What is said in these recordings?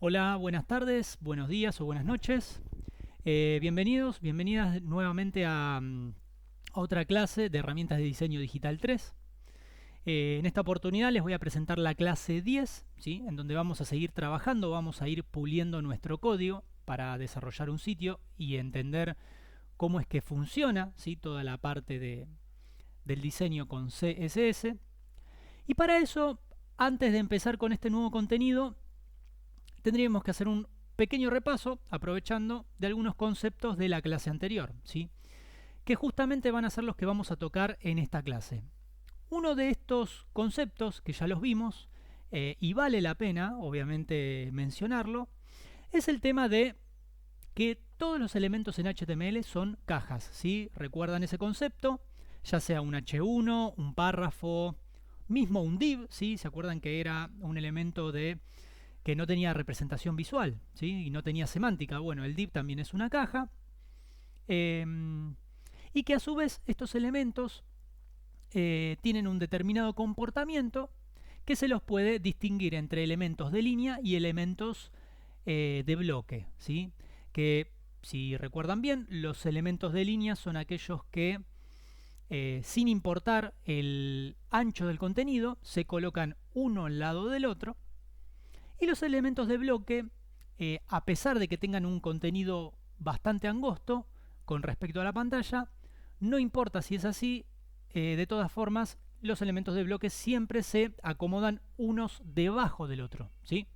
Hola, buenas tardes, buenos días o buenas noches. Bienvenidos, bienvenidas nuevamente a otra clase de herramientas de diseño digital 3. En esta oportunidad les voy a presentar la clase 10, ¿sí? En donde vamos a seguir trabajando, vamos a ir puliendo nuestro código para desarrollar un sitio y entender cómo es que funciona, ¿sí? Toda la parte del diseño con CSS. Y para eso, antes de empezar con este nuevo contenido, tendríamos que hacer un pequeño repaso, aprovechando de algunos conceptos de la clase anterior, ¿sí? Que justamente van a ser los que vamos a tocar en esta clase. Uno de estos conceptos, que ya los vimos, y vale la pena, obviamente, mencionarlo, es el tema de que todos los elementos en HTML son cajas, ¿sí? ¿Recuerdan ese concepto? Ya sea un H1, un párrafo, mismo un div, ¿sí? ¿Se acuerdan que era un elemento que no tenía representación visual, ¿sí? Y no tenía semántica? Bueno, el div también es una caja. Y que a su vez estos elementos tienen un determinado comportamiento que se los puede distinguir entre elementos de línea y elementos de bloque, ¿sí? Que, si recuerdan bien, los elementos de línea son aquellos que, sin importar el ancho del contenido, se colocan uno al lado del otro. Y los elementos de bloque, a pesar de que tengan un contenido bastante angosto con respecto a la pantalla, no importa si es así, de todas formas, los elementos de bloque siempre se acomodan unos debajo del otro, ¿sí?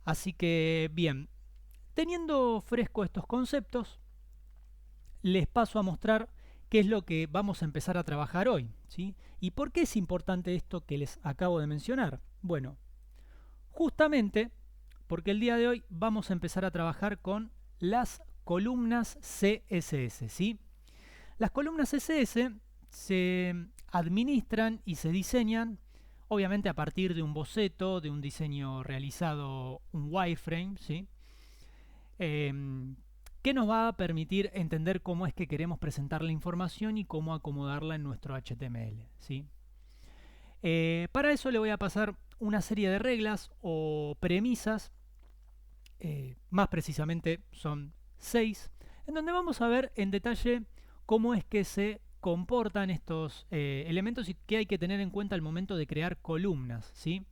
Así que, bien, teniendo fresco estos conceptos, les paso a mostrar qué es lo que vamos a empezar a trabajar hoy, ¿sí? ¿Y por qué es importante esto que les acabo de mencionar? Bueno, justamente porque el día de hoy vamos a empezar a trabajar con las columnas CSS, ¿sí? Las columnas CSS se administran y se diseñan obviamente a partir de un boceto, de un diseño realizado, un wireframe, ¿sí? Que nos va a permitir entender cómo es que queremos presentar la información y cómo acomodarla en nuestro HTML, ¿sí? Para eso le voy a pasar una serie de reglas o premisas, más precisamente son 6, en donde vamos a ver en detalle cómo es que se comportan estos elementos y qué hay que tener en cuenta al momento de crear columnas, ¿sí?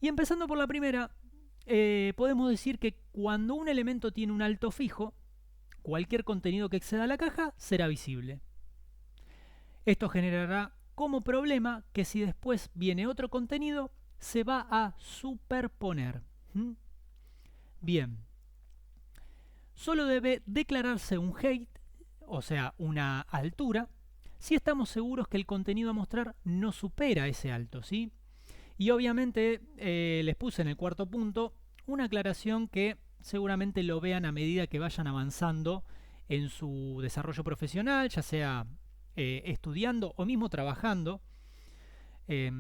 Y empezando por la primera, podemos decir que cuando un elemento tiene un alto fijo, cualquier contenido que exceda la caja será visible. Esto generará como problema que si después viene otro contenido, se va a superponer. ¿Mm? Bien, solo debe declararse un height, o sea, una altura, si estamos seguros que el contenido a mostrar no supera ese alto, ¿sí? Y obviamente les puse en el cuarto punto una aclaración que seguramente lo vean a medida que vayan avanzando en su desarrollo profesional, ya sea estudiando o mismo trabajando, eh,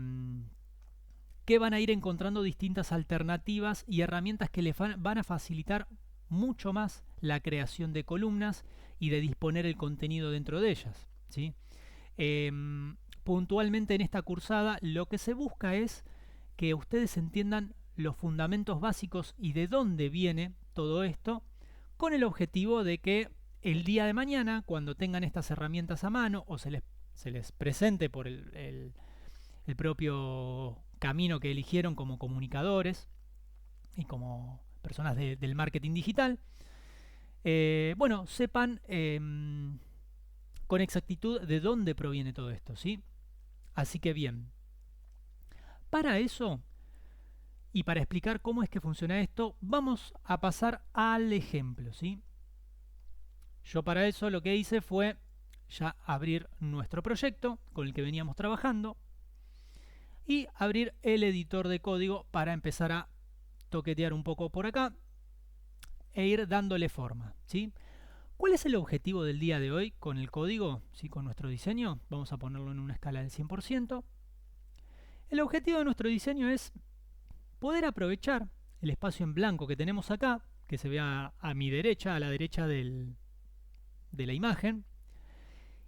que van a ir encontrando distintas alternativas y herramientas que les van a facilitar mucho más la creación de columnas y de disponer el contenido dentro de ellas, ¿sí? Puntualmente en esta cursada lo que se busca es que ustedes entiendan los fundamentos básicos y de dónde viene todo esto, con el objetivo de que el día de mañana, cuando tengan estas herramientas a mano o se les presente por el propio camino que eligieron como comunicadores y como personas del marketing digital, bueno, sepan con exactitud de dónde proviene todo esto, ¿sí? Así que bien, para eso y para explicar cómo es que funciona esto, vamos a pasar al ejemplo, ¿sí? Yo para eso lo que hice fue ya abrir nuestro proyecto con el que veníamos trabajando y abrir el editor de código para empezar a toquetear un poco por acá e ir dándole forma, ¿sí? ¿Cuál es el objetivo del día de hoy con el código, ¿sí? Con nuestro diseño? Vamos a ponerlo en una escala del 100%. El objetivo de nuestro diseño es poder aprovechar el espacio en blanco que tenemos acá, que se vea a mi derecha, a la derecha de la imagen,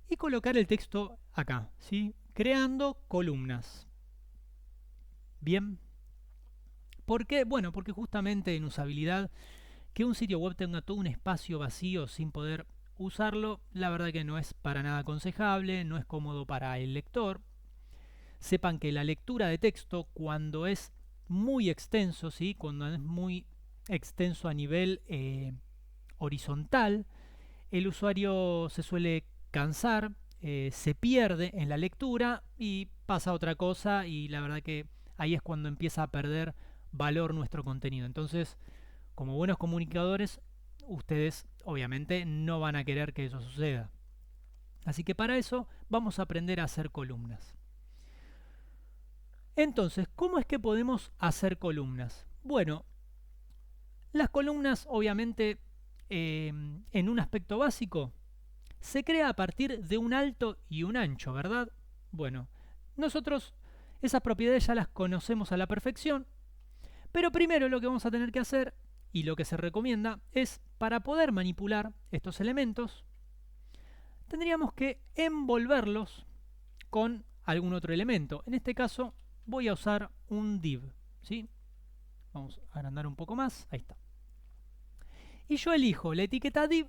y colocar el texto acá, ¿sí? Creando columnas. Bien, ¿Por qué? Bueno, porque justamente en usabilidad, que un sitio web tenga todo un espacio vacío sin poder usarlo, la verdad que no es para nada aconsejable, no es cómodo para el lector. Sepan que la lectura de texto, cuando es muy extenso, ¿sí? Cuando es muy extenso a nivel horizontal, el usuario se suele cansar, se pierde en la lectura y pasa otra cosa, y la verdad que ahí es cuando empieza a perder valor nuestro contenido. Entonces, como buenos comunicadores, ustedes obviamente no van a querer que eso suceda. Así que para eso vamos a aprender a hacer columnas. Entonces, ¿cómo es que podemos hacer columnas? Bueno, las columnas obviamente en un aspecto básico se crea a partir de un alto y un ancho, ¿verdad? Bueno, nosotros esas propiedades ya las conocemos a la perfección, pero primero lo que vamos a tener que hacer, y lo que se recomienda, es para poder manipular estos elementos, tendríamos que envolverlos con algún otro elemento. En este caso voy a usar un div, ¿sí? Vamos a agrandar un poco más, ahí está. Y yo elijo la etiqueta div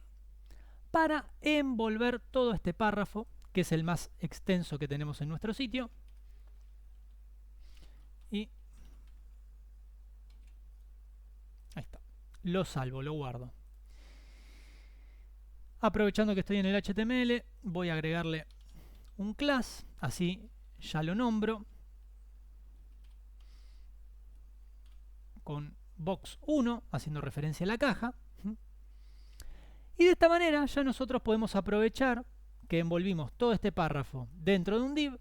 para envolver todo este párrafo, que es el más extenso que tenemos en nuestro sitio. Y ahí está. Lo salvo, lo guardo. Aprovechando que estoy en el HTML, voy a agregarle un class, así ya lo nombro, con box1, haciendo referencia a la caja. Y de esta manera ya nosotros podemos aprovechar que envolvimos todo este párrafo dentro de un div.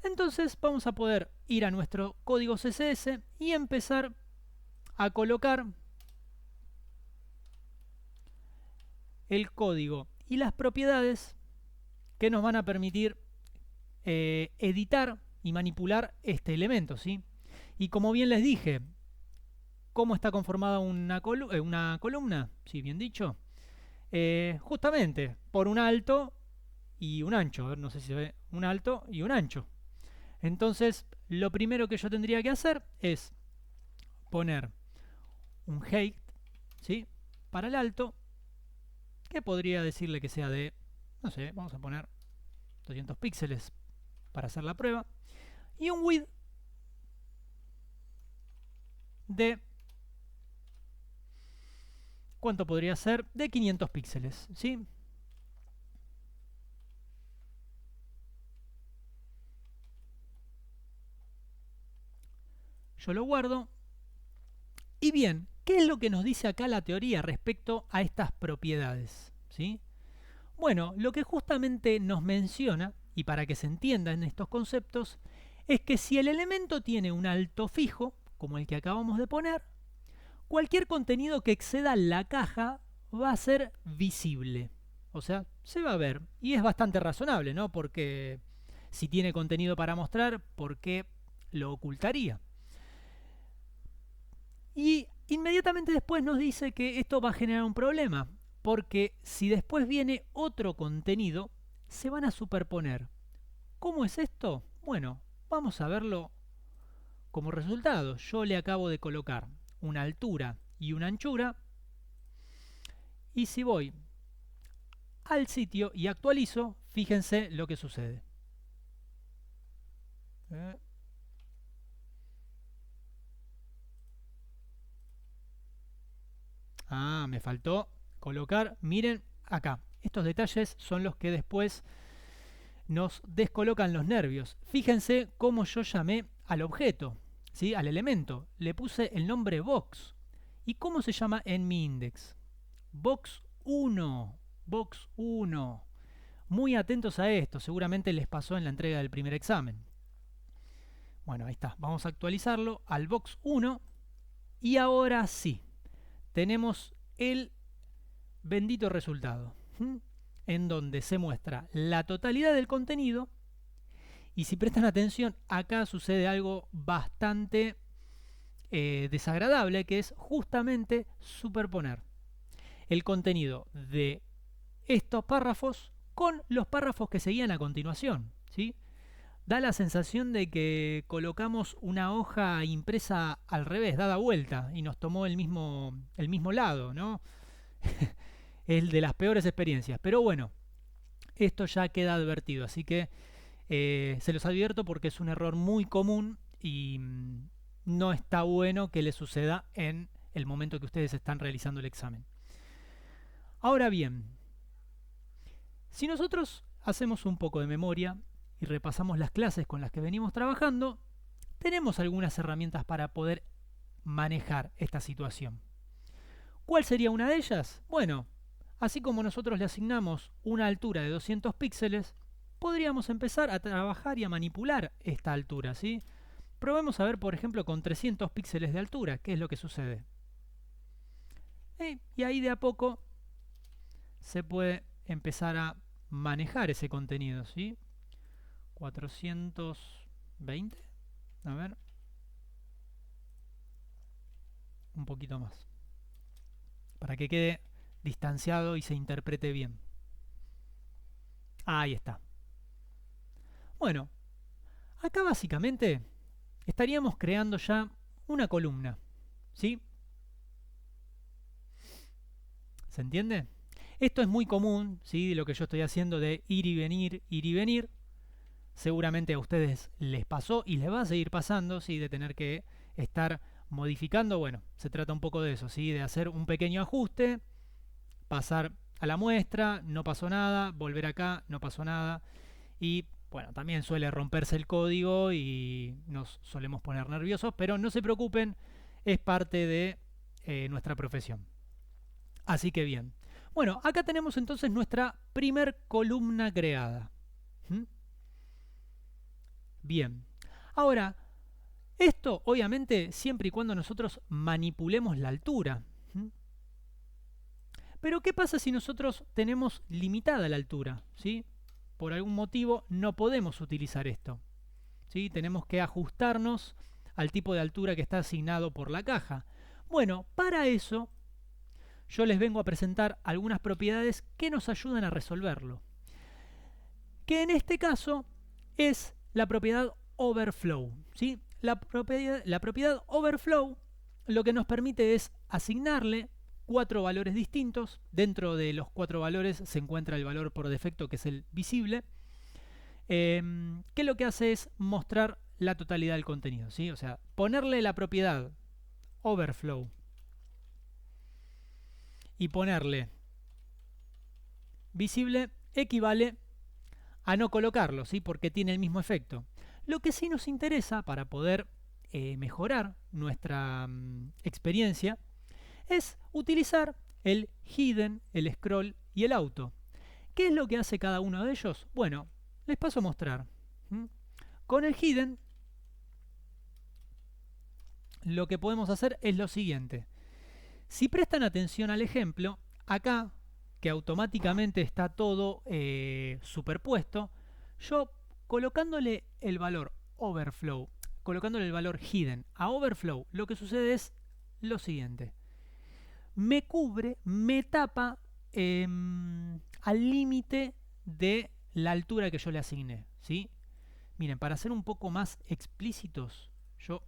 Entonces vamos a poder ir a nuestro código CSS y empezar a colocar el código y las propiedades que nos van a permitir editar y manipular este elemento, ¿sí? Y como bien les dije, ¿cómo está conformada una columna? Sí, bien dicho. Justamente por un alto y un ancho. A ver, no sé si se ve, un alto y un ancho. Entonces, lo primero que yo tendría que hacer es poner un height, ¿sí? Para el alto, que podría decirle que sea de, no sé, vamos a poner 200 píxeles para hacer la prueba, y un width de, ¿cuánto podría ser? De 500 píxeles, ¿sí? Yo lo guardo. Y bien, ¿qué es lo que nos dice acá la teoría respecto a estas propiedades? ¿Sí? Bueno, lo que justamente nos menciona, y para que se entiendan estos conceptos, es que si el elemento tiene un alto fijo, como el que acabamos de poner, cualquier contenido que exceda la caja va a ser visible. O sea, se va a ver. Y es bastante razonable, ¿no? Porque si tiene contenido para mostrar, ¿por qué lo ocultaría? Y inmediatamente después nos dice que esto va a generar un problema, porque si después viene otro contenido, se van a superponer. ¿Cómo es esto? Bueno, vamos a verlo como resultado. Yo le acabo de colocar una altura y una anchura, y si voy al sitio y actualizo, fíjense lo que sucede. Me faltó colocar, miren acá, estos detalles son los que después nos descolocan los nervios. Fíjense cómo yo llamé al objeto, ¿sí? Al elemento. Le puse el nombre box. ¿Y cómo se llama en mi index? Box 1. Box 1. Muy atentos a esto, seguramente les pasó en la entrega del primer examen. Bueno, ahí está. Vamos a actualizarlo al box 1. Y ahora sí, tenemos el bendito resultado, en donde se muestra la totalidad del contenido. Y si prestan atención, acá sucede algo bastante desagradable, que es justamente superponer el contenido de estos párrafos con los párrafos que seguían a continuación, ¿sí? Da la sensación de que colocamos una hoja impresa al revés, dada vuelta, y nos tomó el mismo lado, ¿no? Es de las peores experiencias. Pero bueno, esto ya queda advertido, así que se los advierto porque es un error muy común y no está bueno que le suceda en el momento que ustedes están realizando el examen. Ahora bien, si nosotros hacemos un poco de memoria y repasamos las clases con las que venimos trabajando, tenemos algunas herramientas para poder manejar esta situación. ¿Cuál sería una de ellas? Bueno, así como nosotros le asignamos una altura de 200 píxeles, podríamos empezar a trabajar y a manipular esta altura, ¿sí? Probemos a ver, por ejemplo, con 300 píxeles de altura, qué es lo que sucede. Y ahí de a poco se puede empezar a manejar ese contenido, ¿sí? 420, a ver, un poquito más, para que quede distanciado y se interprete bien. Ahí está. Bueno, acá básicamente estaríamos creando ya una columna, ¿sí? ¿Se entiende? Esto es muy común, ¿sí? Lo que yo estoy haciendo de ir y venir, ir y venir. Seguramente a ustedes les pasó y les va a seguir pasando, ¿sí? De tener que estar modificando. Bueno, se trata un poco de eso, ¿sí? De hacer un pequeño ajuste, pasar a la muestra, no pasó nada, volver acá, no pasó nada. Y bueno, también suele romperse el código y nos solemos poner nerviosos, pero no se preocupen, es parte de nuestra profesión. Así que bien. Bueno, acá tenemos entonces nuestra primer columna creada. ¿Mm? Bien. Ahora, esto obviamente siempre y cuando nosotros manipulemos la altura. ¿Mm? Pero ¿qué pasa si nosotros tenemos limitada la altura? ¿Sí? Por algún motivo no podemos utilizar esto. ¿Sí? Tenemos que ajustarnos al tipo de altura que está asignado por la caja. Bueno, para eso yo les vengo a presentar algunas propiedades que nos ayudan a resolverlo. Que en este caso es la propiedad overflow. ¿Sí? La propiedad overflow lo que nos permite es asignarle 4 valores distintos. Dentro de los 4 valores se encuentra el valor por defecto, que es el visible, que lo que hace es mostrar la totalidad del contenido, ¿sí? O sea, ponerle la propiedad overflow y ponerle visible equivale a no colocarlo, ¿sí? Porque tiene el mismo efecto. Lo que sí nos interesa para poder mejorar nuestra experiencia es utilizar el hidden, el scroll y el auto. ¿Qué es lo que hace cada uno de ellos? Bueno, les paso a mostrar. Con el hidden lo que podemos hacer es lo siguiente. Si prestan atención al ejemplo, acá, que automáticamente está todo superpuesto, yo colocándole el valor overflow, colocándole el valor hidden a overflow, lo que sucede es lo siguiente. Me cubre, me tapa al límite de la altura que yo le asigné, ¿sí? Miren, para ser un poco más explícitos, yo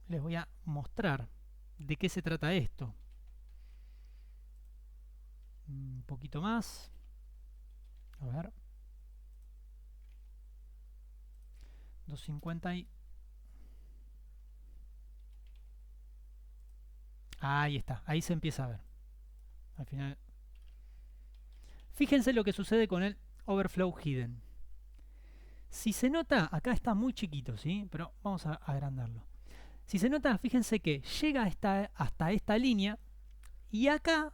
les voy a mostrar de qué se trata esto. Un poquito más. A ver. 250 y... Ahí está, ahí se empieza a ver. Al final... Fíjense lo que sucede con el overflow hidden. Si se nota, acá está muy chiquito, ¿sí? Pero vamos a agrandarlo. Si se nota, fíjense que llega hasta esta línea y acá,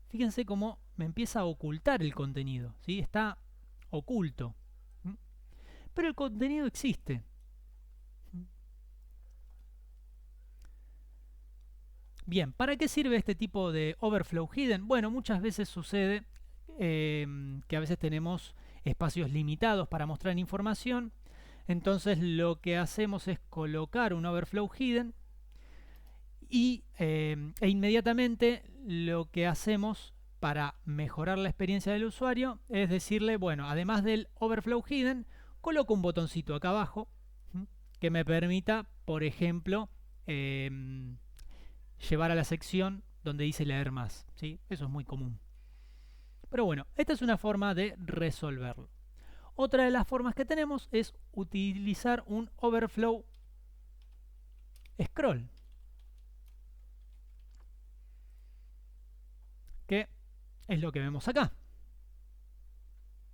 fíjense cómo me empieza a ocultar el contenido, ¿sí? Está oculto. Pero el contenido existe. Bien, ¿para qué sirve este tipo de overflow hidden? Bueno, muchas veces sucede que a veces tenemos espacios limitados para mostrar información. Entonces lo que hacemos es colocar un overflow hidden y, e inmediatamente lo que hacemos para mejorar la experiencia del usuario es decirle, bueno, además del overflow hidden, coloco un botoncito acá abajo que me permita, por ejemplo, llevar a la sección donde dice leer más, ¿sí? Eso es muy común. Pero bueno, esta es una forma de resolverlo. Otra de las formas que tenemos es utilizar un overflow scroll, que es lo que vemos acá,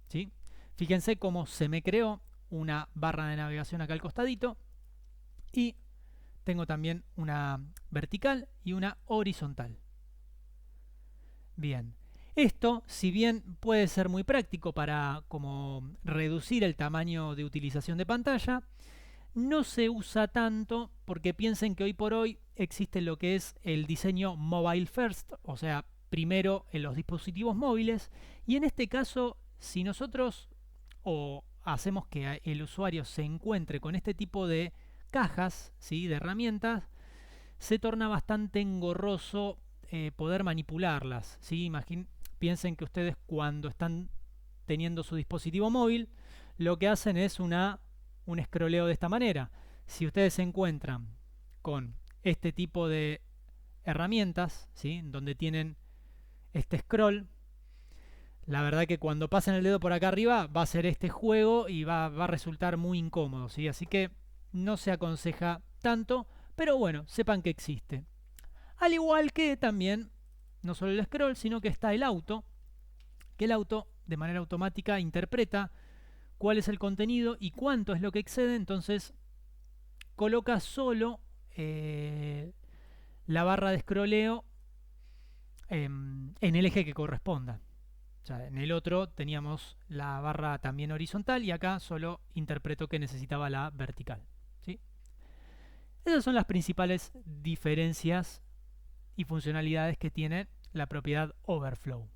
¿sí? Fíjense cómo se me creó una barra de navegación acá al costadito y tengo también una vertical y una horizontal. Bien, esto, si bien puede ser muy práctico para como reducir el tamaño de utilización de pantalla, no se usa tanto porque piensen que hoy por hoy existe lo que es el diseño mobile first, o sea, primero en los dispositivos móviles, y en este caso, si nosotros hacemos que el usuario se encuentre con este tipo de cajas, ¿sí?, de herramientas, se torna bastante engorroso poder manipularlas, ¿sí? Piensen que ustedes cuando están teniendo su dispositivo móvil, lo que hacen es un scrolleo de esta manera. Si ustedes se encuentran con este tipo de herramientas, ¿sí?, donde tienen este scroll, la verdad que cuando pasen el dedo por acá arriba va a ser este juego y va a resultar muy incómodo, ¿sí? Así que no se aconseja tanto, pero bueno, sepan que existe. Al igual que también, no solo el scroll, sino que está el auto, que el auto de manera automática interpreta cuál es el contenido y cuánto es lo que excede, entonces coloca solo la barra de scrolleo en el eje que corresponda. O sea, en el otro teníamos la barra también horizontal y acá solo interpretó que necesitaba la vertical, ¿sí? Esas son las principales diferencias y funcionalidades que tiene la propiedad overflow.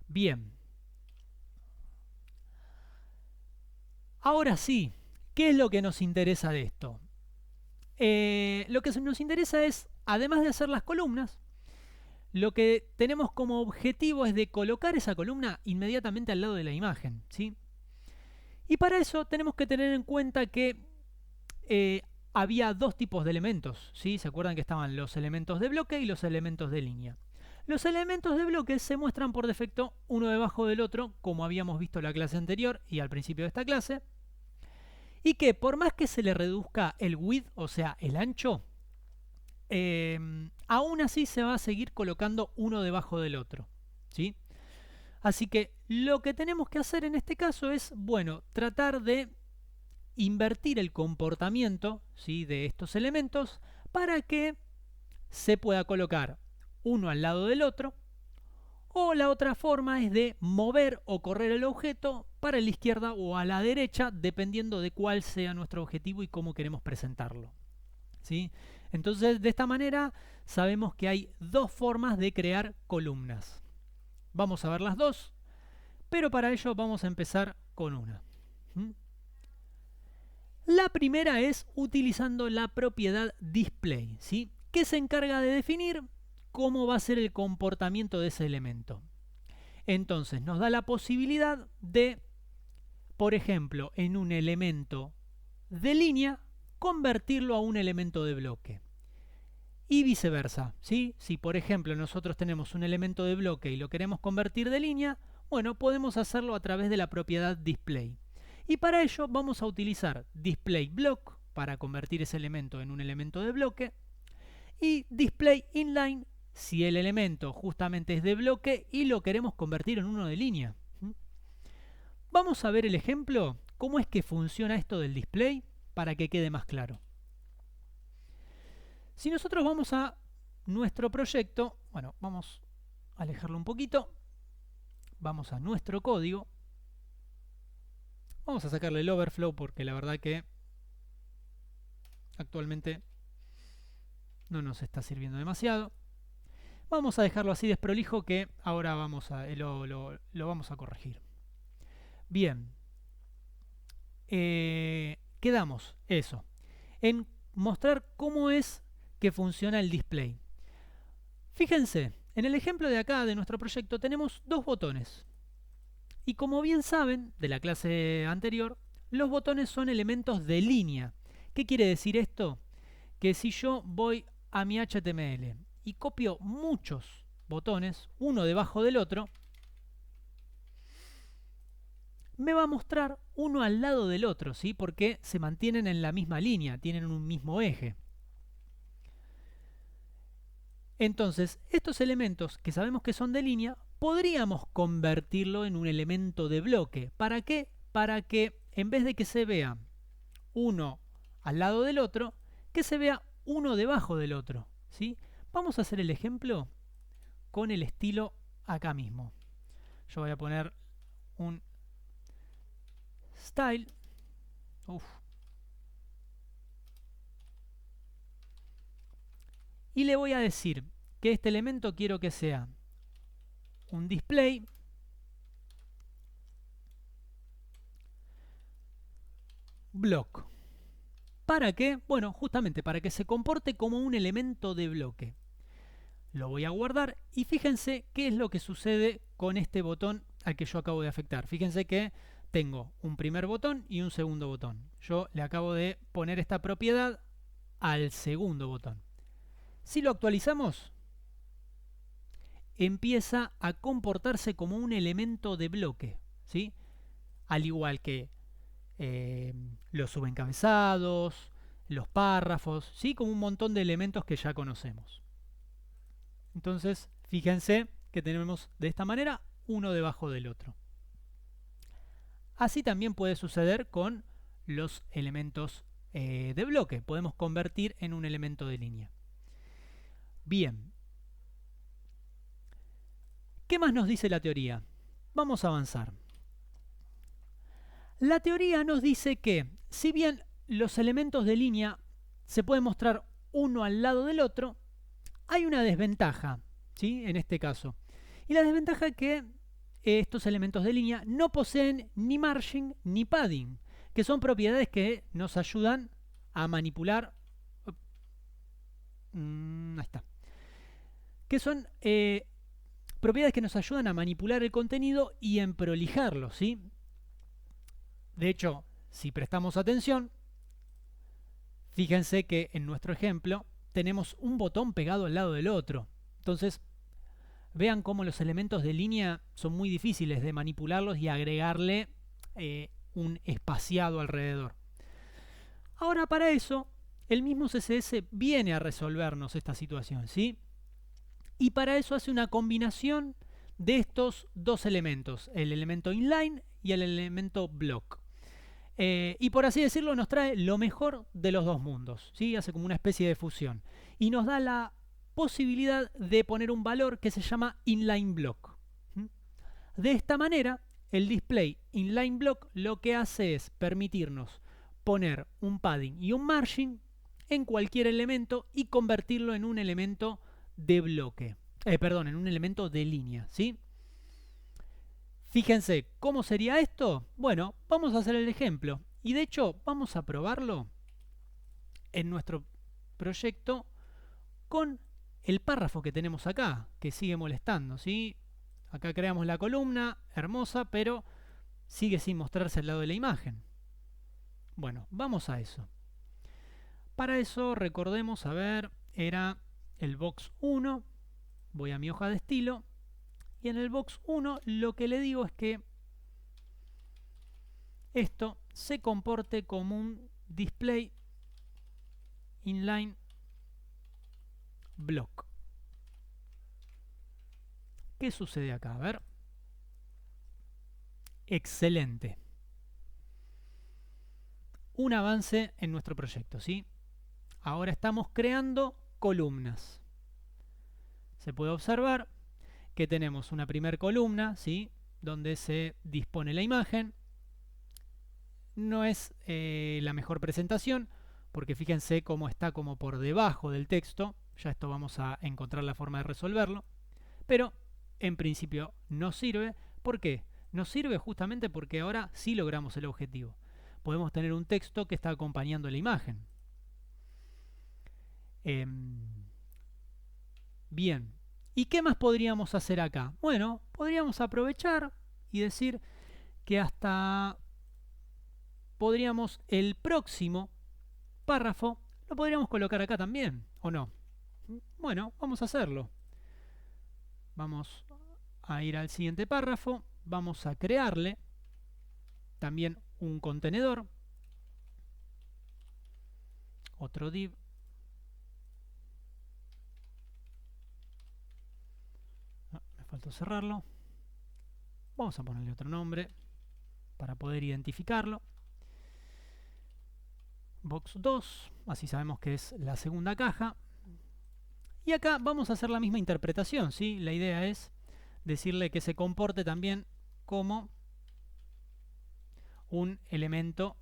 Bien. Ahora sí, ¿qué es lo que nos interesa de esto? Lo que nos interesa es, además de hacer las columnas, lo que tenemos como objetivo es de colocar esa columna inmediatamente al lado de la imagen, ¿sí? Y para eso tenemos que tener en cuenta que había dos tipos de elementos, ¿sí? ¿Se acuerdan que estaban los elementos de bloque y los elementos de línea? Los elementos de bloque se muestran por defecto uno debajo del otro, como habíamos visto en la clase anterior y al principio de esta clase, y que por más que se le reduzca el width, o sea, el ancho, aún así se va a seguir colocando uno debajo del otro, ¿sí? Así que lo que tenemos que hacer en este caso es, bueno, tratar de invertir el comportamiento, ¿sí?, de estos elementos para que se pueda colocar uno al lado del otro, o la otra forma es de mover o correr el objeto para la izquierda o a la derecha, dependiendo de cuál sea nuestro objetivo y cómo queremos presentarlo, ¿sí? Entonces, de esta manera sabemos que hay dos formas de crear columnas. Vamos a ver las dos, pero para ello vamos a empezar con una. La primera es utilizando la propiedad display, ¿sí?, que se encarga de definir cómo va a ser el comportamiento de ese elemento. Entonces nos da la posibilidad de, por ejemplo, en un elemento de línea, convertirlo a un elemento de bloque. Y viceversa, ¿sí? Si por ejemplo nosotros tenemos un elemento de bloque y lo queremos convertir de línea, bueno, podemos hacerlo a través de la propiedad display. Y para ello vamos a utilizar display block para convertir ese elemento en un elemento de bloque y display inline si el elemento justamente es de bloque y lo queremos convertir en uno de línea. Vamos a ver el ejemplo, cómo es que funciona esto del display para que quede más claro. Si nosotros vamos a nuestro proyecto, bueno, vamos a alejarlo un poquito, vamos a nuestro código, vamos a sacarle el overflow porque la verdad que actualmente no nos está sirviendo demasiado. Vamos a dejarlo así desprolijo que ahora lo vamos a corregir. Bien, quedamos eso, en mostrar cómo es que funciona el display. Fíjense, en el ejemplo de acá de nuestro proyecto tenemos dos botones Y como bien saben de la clase anterior, los botones son elementos de línea. ¿Qué quiere decir esto? Que si yo voy a mi HTML y copio muchos botones, uno debajo del otro, me va a mostrar uno al lado del otro, ¿sí? Porque se mantienen en la misma línea, tienen un mismo eje. Entonces, estos elementos que sabemos que son de línea, podríamos convertirlo en un elemento de bloque. ¿Para qué? Para que en vez de que se vea uno al lado del otro, que se vea uno debajo del otro, ¿sí? Vamos a hacer el ejemplo con el estilo acá mismo. Yo voy a poner un style. Uf. Y le voy a decir que este elemento quiero que sea un display block. ¿Para qué? Bueno, justamente para que se comporte como un elemento de bloque. Lo voy a guardar y fíjense qué es lo que sucede con este botón al que yo acabo de afectar. Fíjense que tengo un primer botón y un segundo botón. Yo le acabo de poner esta propiedad al segundo botón. Si lo actualizamos, empieza a comportarse como un elemento de bloque, ¿sí? Al igual que los subencabezados, los párrafos, ¿sí? Como un montón de elementos que ya conocemos. Entonces, fíjense que tenemos de esta manera uno debajo del otro. Así también puede suceder con los elementos de bloque. Podemos convertir en un elemento de línea. Bien. ¿Qué más nos dice la teoría? Vamos a avanzar. La teoría nos dice que, si bien los elementos de línea se pueden mostrar uno al lado del otro, hay una desventaja, ¿sí? En este caso. Y la desventaja es que estos elementos de línea no poseen ni margin ni padding, que son propiedades que nos ayudan a manipular. Ahí está. Que son propiedades que nos ayudan a manipular el contenido y en prolijarlo, ¿sí? De hecho, si prestamos atención, fíjense que en nuestro ejemplo tenemos un botón pegado al lado del otro. Entonces, vean cómo los elementos de línea son muy difíciles de manipularlos y agregarle un espaciado alrededor. Ahora, para eso, el mismo CSS viene a resolvernos esta situación, ¿sí? Y para eso hace una combinación de estos dos elementos, el elemento inline y el elemento block. Y por así decirlo, nos trae lo mejor de los dos mundos, ¿sí? Hace como una especie de fusión. Y nos da la posibilidad de poner un valor que se llama inline block. De esta manera, el display inline block lo que hace es permitirnos poner un padding y un margin en cualquier elemento y convertirlo en un elemento de bloque. En un elemento de línea, ¿sí? Fíjense, ¿cómo sería esto? Bueno, vamos a hacer el ejemplo. Y de hecho, vamos a probarlo en nuestro proyecto con el párrafo que tenemos acá, que sigue molestando, ¿sí? Acá creamos la columna, hermosa, pero sigue sin mostrarse al lado de la imagen. Bueno, vamos a eso. Para eso, recordemos, a ver, era el box 1. Voy a mi hoja de estilo. Y en el box 1 lo que le digo es que esto se comporte como un display inline block. ¿Qué sucede acá? A ver. Excelente. Un avance en nuestro proyecto, ¿sí? Ahora estamos creando columnas. Se puede observar que tenemos una primera columna, ¿sí? Donde se dispone la imagen. No es la mejor presentación, porque fíjense cómo está como por debajo del texto. Ya esto vamos a encontrar la forma de resolverlo. Pero en principio nos sirve. ¿Por qué? Nos sirve justamente porque ahora sí logramos el objetivo. Podemos tener un texto que está acompañando la imagen. Bien. ¿Y qué más podríamos hacer acá? Bueno, podríamos aprovechar y decir que hasta podríamos el próximo párrafo lo podríamos colocar acá también, ¿o no? Bueno, vamos a hacerlo. Vamos a ir al siguiente párrafo, vamos a crearle también un contenedor, otro div. Me faltó cerrarlo. Vamos a ponerle otro nombre para poder identificarlo. Box 2, así sabemos que es la segunda caja. Y acá vamos a hacer la misma interpretación, ¿sí? La idea es decirle que se comporte también como un elemento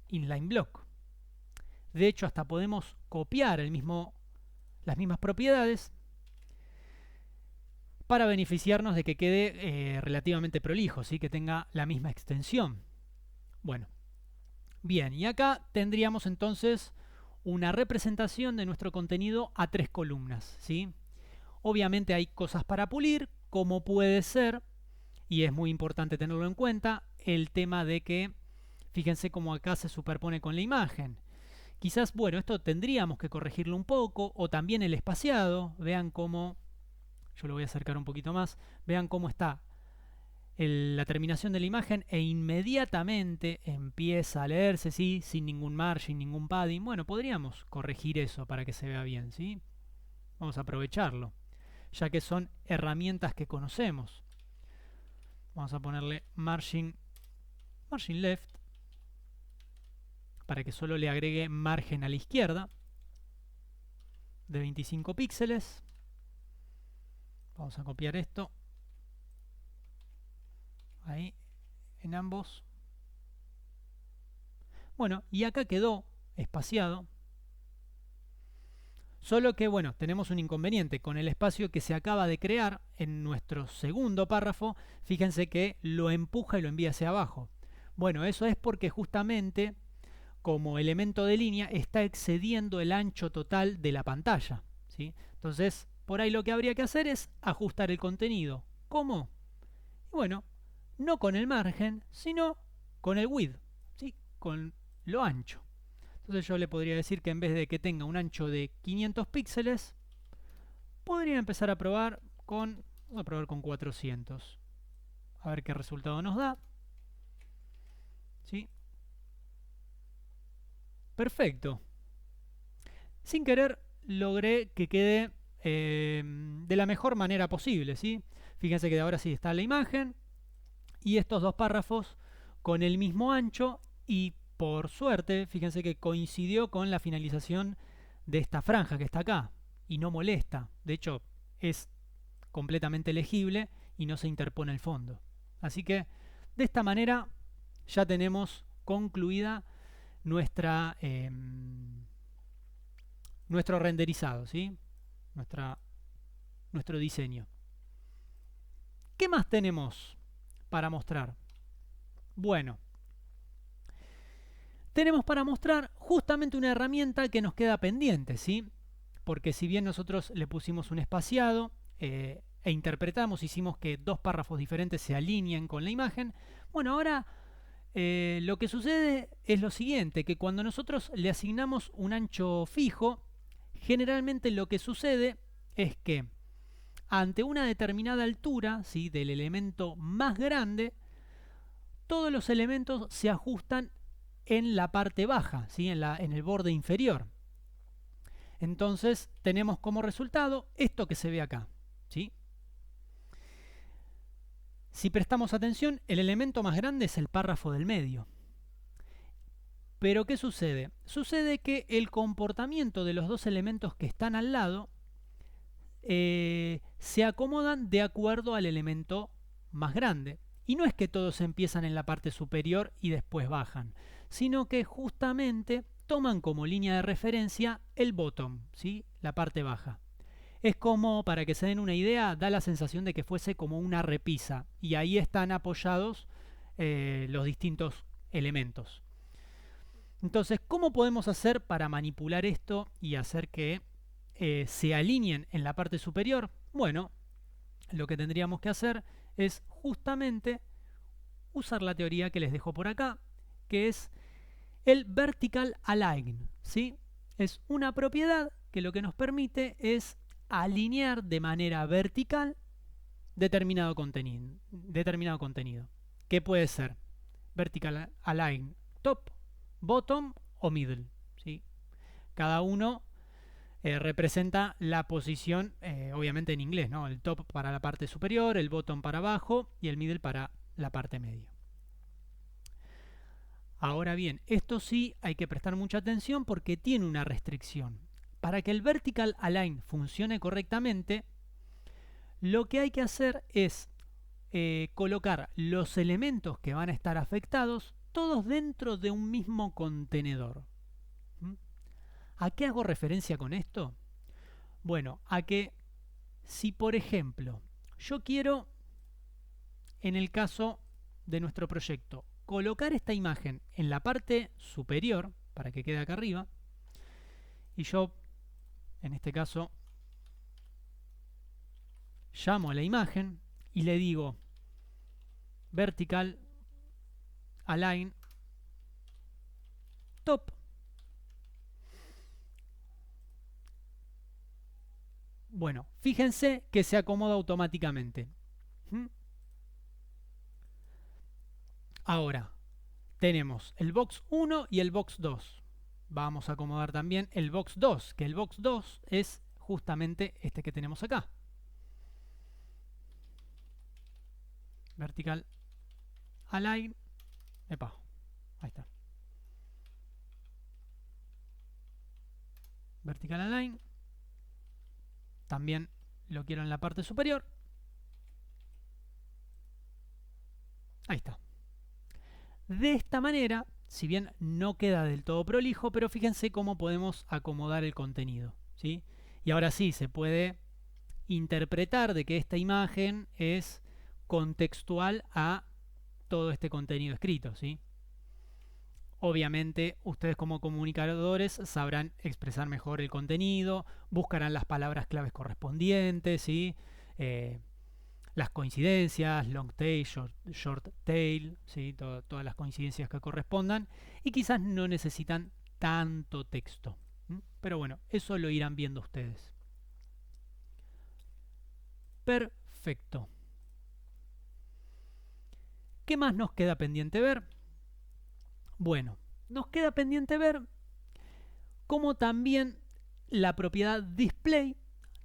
inline block. De hecho, hasta podemos copiar las mismas propiedades para beneficiarnos de que quede relativamente prolijo, ¿sí? Que tenga la misma extensión. Bueno, bien, y acá tendríamos entonces una representación de nuestro contenido a 3 columnas, ¿sí? Obviamente hay cosas para pulir, como puede ser, y es muy importante tenerlo en cuenta, el tema de que, fíjense cómo acá se superpone con la imagen. Quizás, bueno, esto tendríamos que corregirlo un poco, o también el espaciado. Vean cómo, yo lo voy a acercar un poquito más, vean cómo está la terminación de la imagen e inmediatamente empieza a leerse, ¿sí? Sin ningún margin, ningún padding. Bueno, podríamos corregir eso para que se vea bien, ¿sí? Vamos a aprovecharlo, ya que son herramientas que conocemos. Vamos a ponerle margin left para que solo le agregue margen a la izquierda de 25 píxeles. Vamos a copiar esto ahí en ambos. Bueno, y acá quedó espaciado. Solo que, bueno, tenemos un inconveniente con el espacio que se acaba de crear en nuestro segundo párrafo. Fíjense que lo empuja y lo envía hacia abajo. Bueno, eso es porque justamente como elemento de línea está excediendo el ancho total de la pantalla, ¿sí? Entonces, por ahí lo que habría que hacer es ajustar el contenido. ¿Cómo? Bueno, no con el margen, sino con el width, ¿sí? Con lo ancho. Entonces yo le podría decir que en vez de que tenga un ancho de 500 píxeles, podría empezar a probar con, vamos a probar con 400. A ver qué resultado nos da. ¿Sí? Perfecto. Sin querer logré que quede de la mejor manera posible, ¿sí? Fíjense que ahora sí está la imagen y estos dos párrafos con el mismo ancho, y por suerte, fíjense que coincidió con la finalización de esta franja que está acá y no molesta. De hecho, es completamente legible y no se interpone el fondo. Así que de esta manera ya tenemos concluida nuestro renderizado, ¿sí? Nuestro diseño. ¿Qué más tenemos para mostrar? Bueno, tenemos para mostrar justamente una herramienta que nos queda pendiente, ¿sí? Porque si bien nosotros le pusimos un espaciado e interpretamos, hicimos que dos párrafos diferentes se alineen con la imagen, bueno, ahora lo que sucede es lo siguiente, que cuando nosotros le asignamos un ancho fijo, generalmente lo que sucede es que ante una determinada altura, ¿sí?, del elemento más grande, todos los elementos se ajustan en la parte baja, ¿sí?, en el borde inferior. Entonces tenemos como resultado esto que se ve acá, ¿sí? Si prestamos atención, el elemento más grande es el párrafo del medio. Pero ¿qué sucede? Sucede que el comportamiento de los dos elementos que están al lado se acomodan de acuerdo al elemento más grande. Y no es que todos empiezan en la parte superior y después bajan, sino que justamente toman como línea de referencia el bottom, ¿sí?, la parte baja. Es como, para que se den una idea, da la sensación de que fuese como una repisa, y ahí están apoyados los distintos elementos. Entonces, ¿cómo podemos hacer para manipular esto y hacer que se alineen en la parte superior? Bueno, lo que tendríamos que hacer es justamente usar la teoría que les dejo por acá, que es el vertical align, ¿sí? Es una propiedad que lo que nos permite es alinear de manera vertical determinado contenido. ¿Qué puede ser? Vertical align top, bottom o middle, ¿sí? Cada uno representa la posición, obviamente en inglés, ¿no? El top para la parte superior, el bottom para abajo y el middle para la parte media. Ahora bien, esto sí hay que prestar mucha atención porque tiene una restricción. Para que el vertical align funcione correctamente, lo que hay que hacer es colocar los elementos que van a estar afectados todos dentro de un mismo contenedor. ¿Mm? ¿A qué hago referencia con esto? Bueno, a que si por ejemplo yo quiero, en el caso de nuestro proyecto, colocar esta imagen en la parte superior para que quede acá arriba, y yo en este caso llamo a la imagen y le digo vertical align top. Bueno, fíjense que se acomoda automáticamente. ¿Mm? Ahora, tenemos el box 1 y el box 2. Vamos a acomodar también el box 2, que el box 2 es justamente este que tenemos acá. Vertical align. Epa, ahí está. Vertical align. También lo quiero en la parte superior. Ahí está. De esta manera, si bien no queda del todo prolijo, pero fíjense cómo podemos acomodar el contenido, ¿sí? Y ahora sí, se puede interpretar de que esta imagen es contextual a todo este contenido escrito, ¿sí? Obviamente, ustedes como comunicadores sabrán expresar mejor el contenido, buscarán las palabras claves correspondientes, ¿sí? Las coincidencias, long tail, short tail, ¿sí? Todas las coincidencias que correspondan, y quizás no necesitan tanto texto. Pero bueno, eso lo irán viendo ustedes. Perfecto. ¿Qué más nos queda pendiente ver? Bueno, nos queda pendiente ver cómo también la propiedad display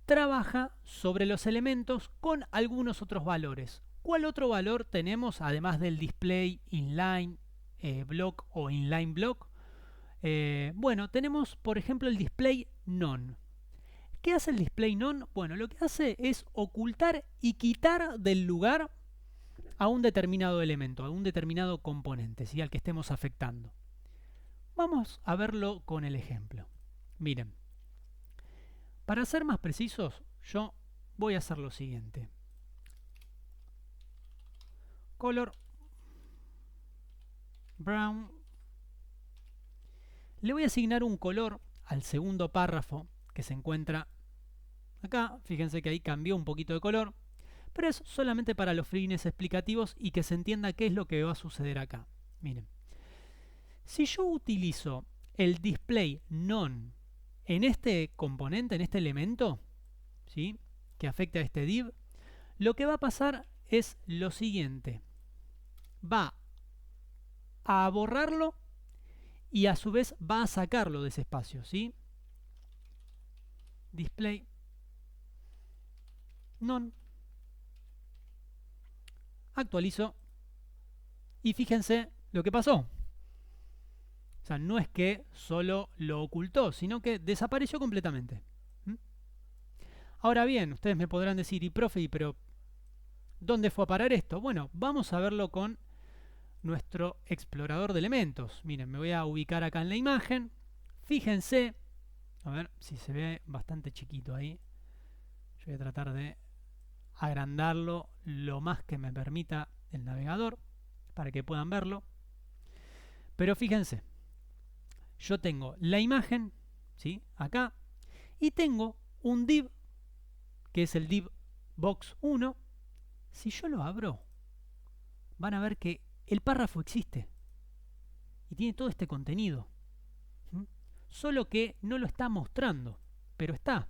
trabaja sobre los elementos con algunos otros valores. ¿Cuál otro valor tenemos además del display inline block o inline block? Bueno, tenemos por ejemplo el display none. ¿Qué hace el display none? Bueno, lo que hace es ocultar y quitar del lugar a un determinado elemento, a un determinado componente, ¿sí? Al que estemos afectando. Vamos a verlo con el ejemplo. Miren, para ser más precisos, yo voy a hacer lo siguiente. Color brown. Le voy a asignar un color al segundo párrafo que se encuentra acá. Fíjense que ahí cambió un poquito de color, pero es solamente para los fines explicativos y que se entienda qué es lo que va a suceder acá. Miren, si yo utilizo el display none en este componente, en este elemento, ¿sí? Que afecta a este div, lo que va a pasar es lo siguiente. Va a borrarlo y a su vez va a sacarlo de ese espacio, ¿sí? Display none. Actualizo y fíjense lo que pasó. O sea, no es que solo lo ocultó, sino que desapareció completamente. Ahora bien, ustedes me podrán decir, y profe, pero ¿dónde fue a parar esto? Bueno, vamos a verlo con nuestro explorador de elementos. Miren, me voy a ubicar acá en la imagen. Fíjense, a ver si se ve bastante chiquito ahí. Yo voy a tratar de agrandarlo lo más que me permita el navegador para que puedan verlo. Pero fíjense, yo tengo la imagen, ¿sí? Acá, y tengo un div que es el div box 1. Si yo lo abro, van a ver que el párrafo existe y tiene todo este contenido. Solo que no lo está mostrando, pero está.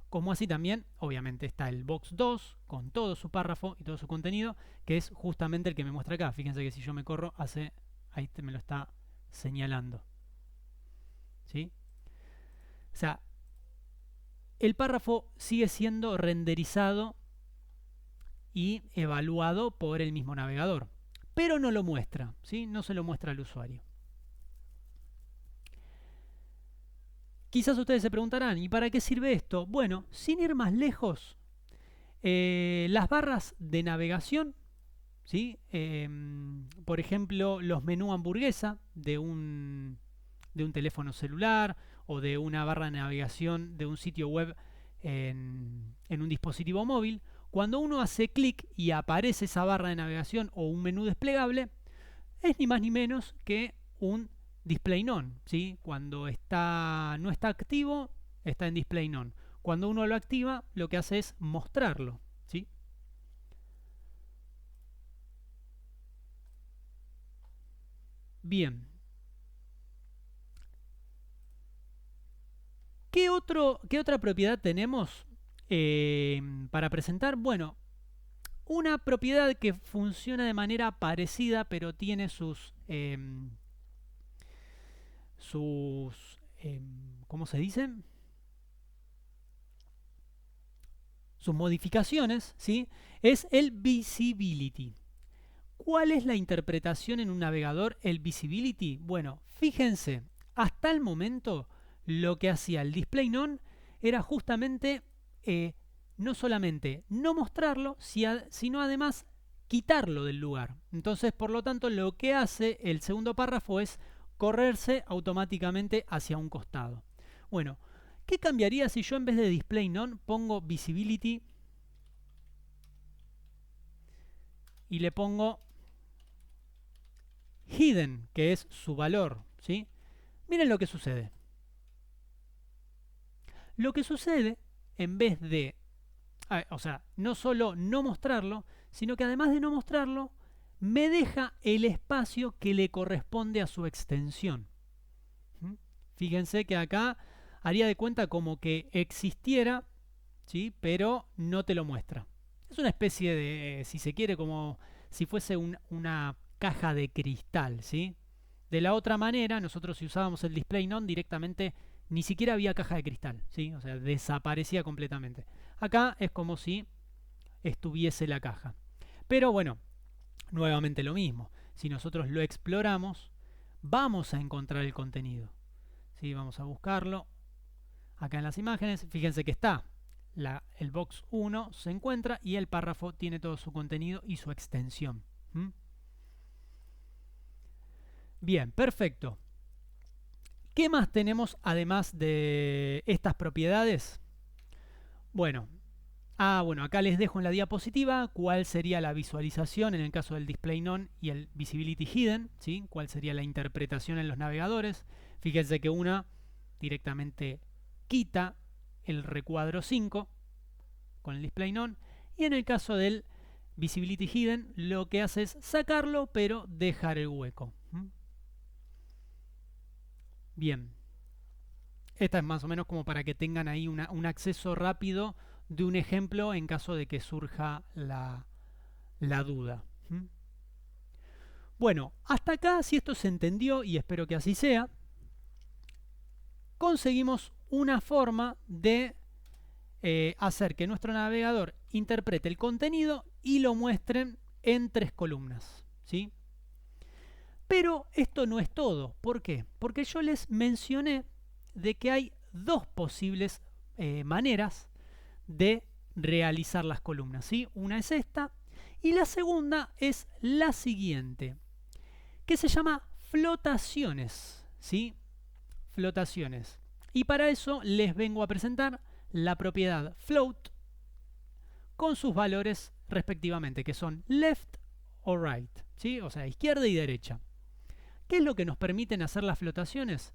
Como así también, obviamente, está el box 2 con todo su párrafo y todo su contenido, que es justamente el que me muestra acá. Fíjense que si yo me corro, ahí me lo está señalando. ¿Sí? O sea, el párrafo sigue siendo renderizado y evaluado por el mismo navegador, pero no lo muestra, ¿sí? No se lo muestra al usuario. Quizás ustedes se preguntarán, ¿y para qué sirve esto? Bueno, sin ir más lejos, las barras de navegación, ¿sí? Por ejemplo, los menú hamburguesa de un teléfono celular o de una barra de navegación de un sitio web en un dispositivo móvil, cuando uno hace clic y aparece esa barra de navegación o un menú desplegable, es ni más ni menos que un display none, ¿sí? Cuando no está activo, está en display none. Cuando uno lo activa, lo que hace es mostrarlo, ¿sí? Bien. ¿Qué otra propiedad tenemos para presentar? Bueno, una propiedad que funciona de manera parecida, pero tiene ¿cómo se dice? Sus modificaciones, ¿sí? Es el visibility. ¿Cuál es la interpretación en un navegador, el visibility? Bueno, fíjense, hasta el momento lo que hacía el display none era justamente no solamente no mostrarlo, sino además quitarlo del lugar. Entonces, por lo tanto, lo que hace el segundo párrafo es correrse automáticamente hacia un costado. Bueno, ¿qué cambiaría si yo en vez de display none pongo visibility y le pongo hidden, que es su valor, ¿sí? Miren lo que sucede. Lo que sucede, en vez de, o sea, no solo no mostrarlo, sino que además de no mostrarlo, me deja el espacio que le corresponde a su extensión. Fíjense que acá haría de cuenta como que existiera, ¿sí? Pero no te lo muestra. Es una especie de, si se quiere, como si fuese una caja de cristal, ¿sí? De la otra manera, nosotros si usábamos el display none directamente ni siquiera había caja de cristal, ¿sí? O sea, desaparecía completamente. Acá es como si estuviese la caja. Pero bueno, nuevamente lo mismo. Si nosotros lo exploramos, vamos a encontrar el contenido. ¿Sí? Vamos a buscarlo acá en las imágenes. Fíjense que está. El box 1 se encuentra y el párrafo tiene todo su contenido y su extensión. Bien, perfecto. ¿Qué más tenemos además de estas propiedades? Bueno, acá les dejo en la diapositiva cuál sería la visualización en el caso del display none y el visibility hidden, ¿sí? Cuál sería la interpretación en los navegadores. Fíjense que una directamente quita el recuadro 5 con el display none y en el caso del visibility hidden lo que hace es sacarlo pero dejar el hueco. Bien, esta es más o menos como para que tengan ahí un acceso rápido de un ejemplo en caso de que surja la duda. Bueno, hasta acá, si esto se entendió, y espero que así sea, conseguimos una forma de hacer que nuestro navegador interprete el contenido y lo muestre en 3 columnas, ¿sí? Pero esto no es todo. ¿Por qué? Porque yo les mencioné de que hay 2 posibles maneras de realizar las columnas, ¿sí? Una es esta y la segunda es la siguiente, que se llama flotaciones, ¿sí? Flotaciones. Y para eso les vengo a presentar la propiedad float con sus valores respectivamente, que son left o right, ¿sí? O sea, izquierda y derecha. ¿Qué es lo que nos permiten hacer las flotaciones?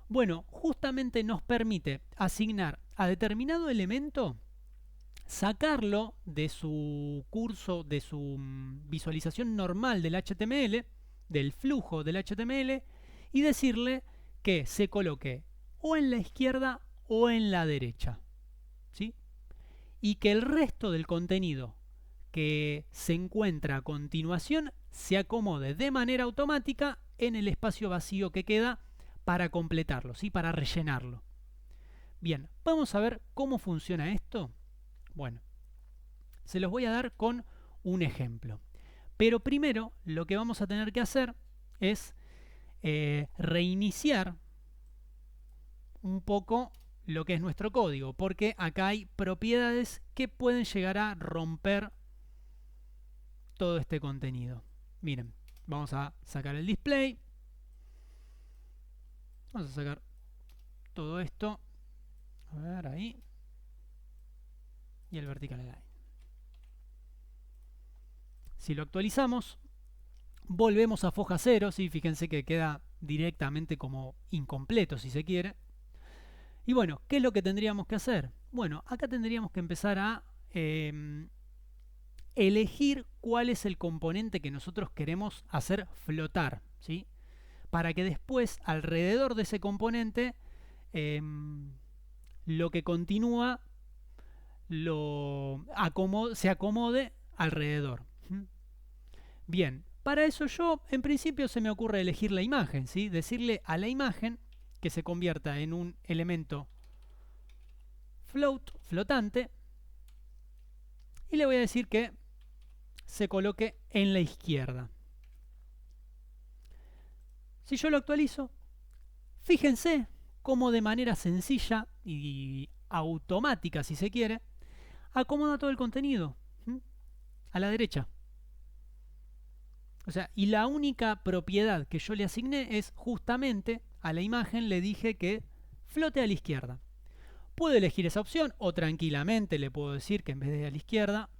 Bueno, justamente nos permite asignar a determinado elemento sacarlo de su curso, de su visualización normal del HTML, del flujo del HTML, y decirle que se coloque o en la izquierda o en la derecha, ¿sí? Y que el resto del contenido que se encuentra a continuación se acomode de manera automática en el espacio vacío que queda para completarlo, ¿sí? Para rellenarlo. Bien, vamos a ver cómo funciona esto. Bueno, se los voy a dar con un ejemplo. Pero primero lo que vamos a tener que hacer es reiniciar un poco lo que es nuestro código, porque acá hay propiedades que pueden llegar a romper todo este contenido. Miren, vamos a sacar el display. Vamos a sacar todo esto. A ver, ahí. Y el vertical align. Si lo actualizamos, volvemos a foja 0. ¿Sí? Fíjense que queda directamente como incompleto, si se quiere. Y bueno, ¿qué es lo que tendríamos que hacer? Bueno, acá tendríamos que empezar a elegir cuál es el componente que nosotros queremos hacer flotar, ¿sí? Para que después, alrededor de ese componente, lo que continúa se acomode alrededor. Bien, para eso yo, en principio, se me ocurre elegir la imagen, ¿sí? Decirle a la imagen que se convierta en un elemento flotante, y le voy a decir que se coloque en la izquierda. Si yo lo actualizo, fíjense cómo de manera sencilla y automática, si se quiere, acomoda todo el contenido a la derecha. O sea, y la única propiedad que yo le asigné es justamente a la imagen le dije que flote a la izquierda. Puedo elegir esa opción o tranquilamente le puedo decir que en vez de a la izquierda,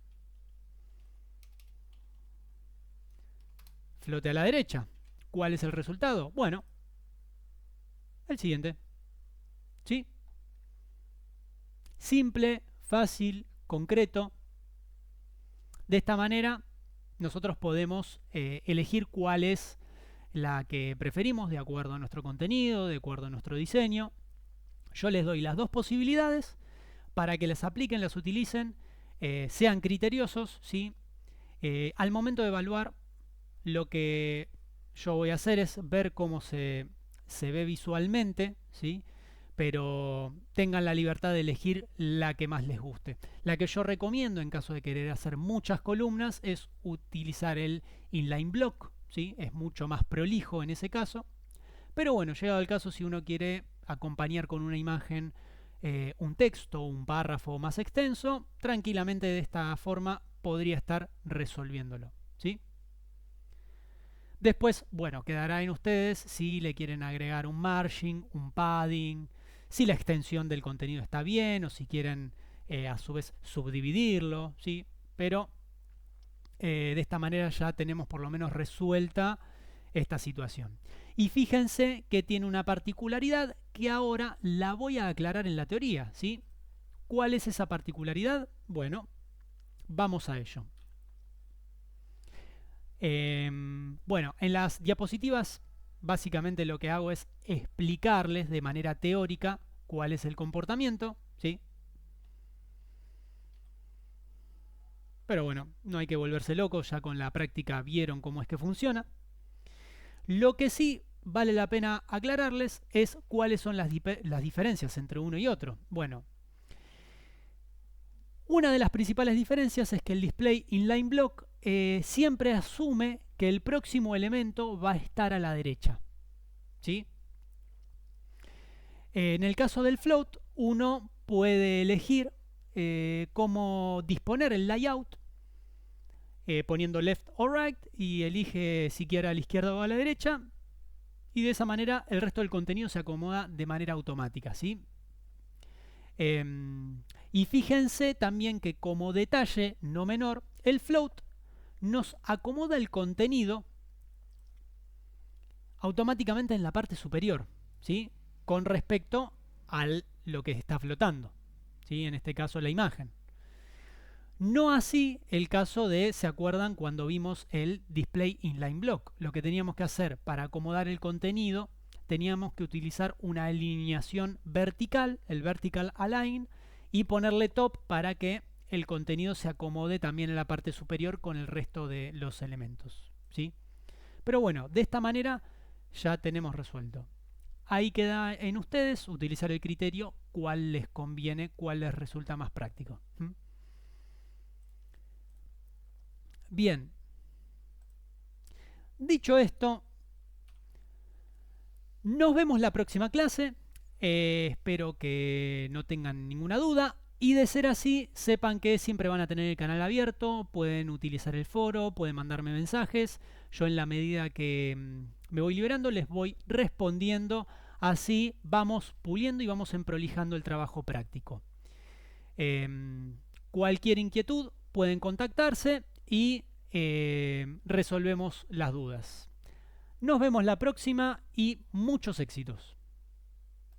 flote a la derecha. ¿Cuál es el resultado? Bueno, el siguiente. ¿Sí? Simple, fácil, concreto. De esta manera nosotros podemos elegir cuál es la que preferimos de acuerdo a nuestro contenido, de acuerdo a nuestro diseño. Yo les doy las dos posibilidades para que las apliquen, las utilicen, sean criteriosos, ¿sí? Al momento de evaluar, lo que yo voy a hacer es ver cómo se ve visualmente, ¿sí? Pero tengan la libertad de elegir la que más les guste. La que yo recomiendo en caso de querer hacer muchas columnas es utilizar el inline block, ¿sí? Es mucho más prolijo en ese caso. Pero bueno, llegado el caso, si uno quiere acompañar con una imagen un texto o un párrafo más extenso, tranquilamente de esta forma podría estar resolviéndolo, ¿sí? Después, bueno, quedará en ustedes si le quieren agregar un margin, un padding, si la extensión del contenido está bien o si quieren a su vez subdividirlo, ¿sí? Pero de esta manera ya tenemos por lo menos resuelta esta situación. Y fíjense que tiene una particularidad que ahora la voy a aclarar en la teoría, ¿sí? ¿Cuál es esa particularidad? Bueno, vamos a ello. Bueno, en las diapositivas básicamente lo que hago es explicarles de manera teórica cuál es el comportamiento, ¿sí? Pero bueno, no hay que volverse locos, ya con la práctica vieron cómo es que funciona. Lo que sí vale la pena aclararles es cuáles son las diferencias entre uno y otro. Bueno, una de las principales diferencias es que el display inline block siempre asume que el próximo elemento va a estar a la derecha, ¿sí? En el caso del float, uno puede elegir cómo disponer el layout poniendo left o right y elige si quiere a la izquierda o a la derecha, y de esa manera el resto del contenido se acomoda de manera automática, ¿sí? Y fíjense también que como detalle no menor, el float nos acomoda el contenido automáticamente en la parte superior, ¿sí? Con respecto a lo que está flotando, ¿sí? En este caso la imagen. No así el caso de, ¿se acuerdan cuando vimos el Display Inline Block? Lo que teníamos que hacer para acomodar el contenido, teníamos que utilizar una alineación vertical, el Vertical Align, y ponerle top para que el contenido se acomode también en la parte superior con el resto de los elementos, ¿sí? Pero bueno, de esta manera ya tenemos resuelto. Ahí queda en ustedes utilizar el criterio cuál les conviene, cuál les resulta más práctico. Bien, dicho esto, nos vemos la próxima clase. Espero que no tengan ninguna duda. Y de ser así, sepan que siempre van a tener el canal abierto, pueden utilizar el foro, pueden mandarme mensajes. Yo en la medida que me voy liberando les voy respondiendo. Así vamos puliendo y vamos emprolijando el trabajo práctico. Cualquier inquietud pueden contactarse y resolvemos las dudas. Nos vemos la próxima y muchos éxitos.